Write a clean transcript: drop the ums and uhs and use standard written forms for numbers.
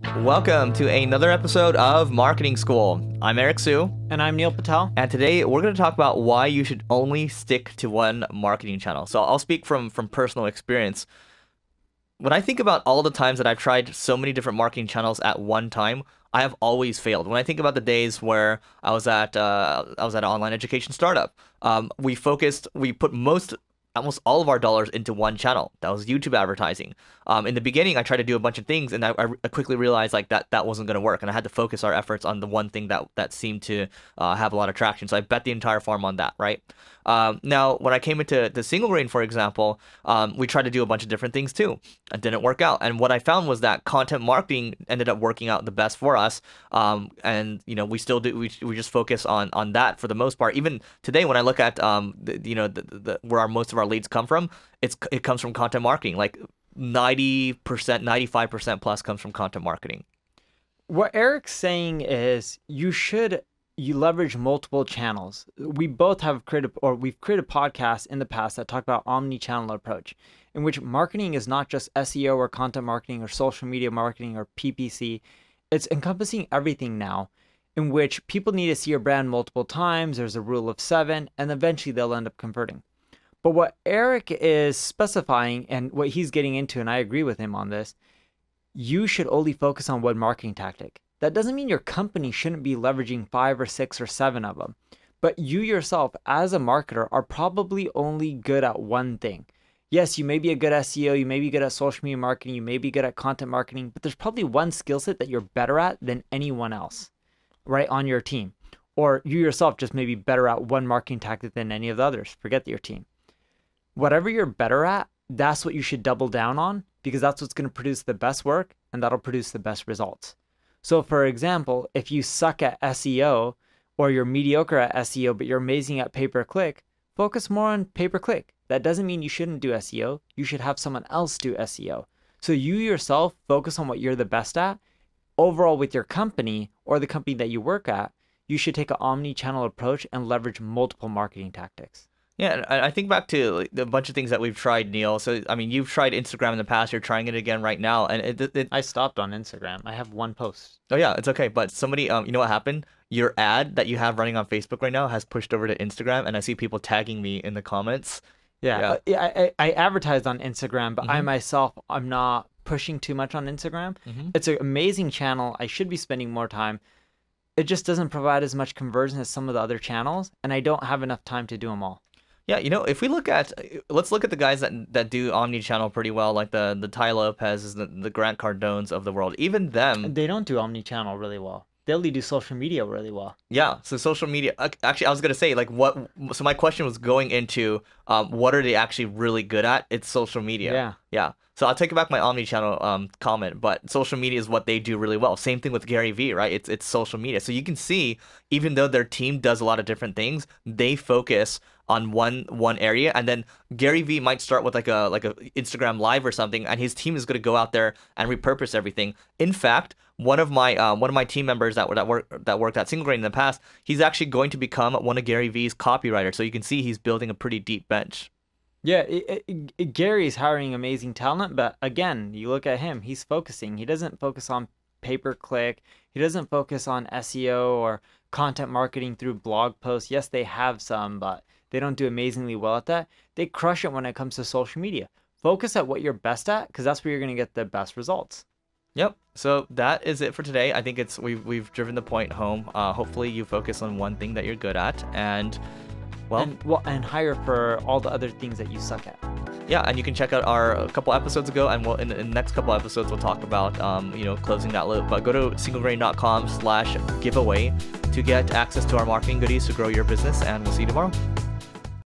Welcome to another episode of Marketing School. I'm Eric Siu. And I'm Neil Patel. And today we're going to talk about why you should only stick to one marketing channel. So I'll speak from personal experience. When I think about all the times that I've tried so many different marketing channels at one time, I have always failed. When I think about the days where I was at an online education startup, we put almost all of our dollars into one channel. That was YouTube advertising. In the beginning, I tried to do a bunch of things, and I quickly realized like that wasn't going to work, and I had to focus our efforts on the one thing that seemed to have a lot of traction. So I bet the entire farm on that, right? Now, when I came into the single grain, for example, we tried to do a bunch of different things too. It didn't work out, and what I found was that content marketing ended up working out the best for us. And we still do. We just focus on that for the most part. Even today, when I look at where most of our leads come from, it comes from content marketing. Like 90%, 95% plus comes from content marketing. What Eric's saying is you leverage multiple channels. We both we've created podcasts in the past that talk about omni-channel approach, in which marketing is not just SEO or content marketing or social media marketing or PPC. It's encompassing everything now, in which people need to see your brand multiple times. There's a rule of 7, and eventually they'll end up converting. But what Eric is specifying and what he's getting into, and I agree with him on this, you should only focus on one marketing tactic. That doesn't mean your company shouldn't be leveraging 5 or 6 or 7 of them. But you yourself, as a marketer, are probably only good at one thing. Yes, you may be a good SEO, you may be good at social media marketing, you may be good at content marketing, but there's probably one skill set that you're better at than anyone else, right, on your team. Or you yourself just may be better at one marketing tactic than any of the others. Forget your team. Whatever you're better at, that's what you should double down on, because that's what's going to produce the best work, and that'll produce the best results. So for example, if you suck at SEO or you're mediocre at SEO, but you're amazing at pay-per-click, focus more on pay-per-click. That doesn't mean you shouldn't do SEO. You should have someone else do SEO. So you yourself focus on what you're the best at. Overall, with your company or the company that you work at, you should take an omni-channel approach and leverage multiple marketing tactics. Yeah, I think back to a bunch of things that we've tried, Neil. So, I mean, you've tried Instagram in the past. You're trying it again right now. And I stopped on Instagram. I have one post. Oh, yeah, it's okay. But somebody, you know what happened? Your ad that you have running on Facebook right now has pushed over to Instagram. And I see people tagging me in the comments. Yeah. I advertised on Instagram, but I myself, I'm not pushing too much on Instagram. It's an amazing channel. I should be spending more time. It just doesn't provide as much conversion as some of the other channels. And I don't have enough time to do them all. Yeah, if we let's look at the guys that do omni-channel pretty well, like the Ty Lopez's, the Grant Cardones of the world. Even them, they don't do omni-channel really well. They only do social media really well. Yeah, so social media. Actually, I was gonna say like what. So my question was going into what are they actually really good at? It's social media. Yeah. So I'll take back my omni-channel comment, but social media is what they do really well. Same thing with Gary Vee, right? It's social media. So you can see, even though their team does a lot of different things, they focus on one area, and then Gary Vee might start with like a Instagram live or something, and his team is going to go out there and repurpose everything. In fact, one of my team members that worked at Single Grain in the past, he's actually going to become one of Gary Vee's copywriters. So you can see he's building a pretty deep bench. Yeah, Gary's hiring amazing talent, but again, you look at him, he's focusing. He doesn't focus on pay-per-click. He doesn't focus on SEO or content marketing through blog posts. Yes, they have some, but they don't do amazingly well at that. They crush it when it comes to social media. Focus at what you're best at, because that's where you're going to get the best results. Yep. So that is it for today. I think we've driven the point home. Hopefully you focus on one thing that you're good at, and and hire for all the other things that you suck at. Yeah, and you can check out a couple episodes ago, and in the next couple episodes we'll talk about closing that loop. But go to singlegrain.com/giveaway to get access to our marketing goodies to grow your business, and we'll see you tomorrow.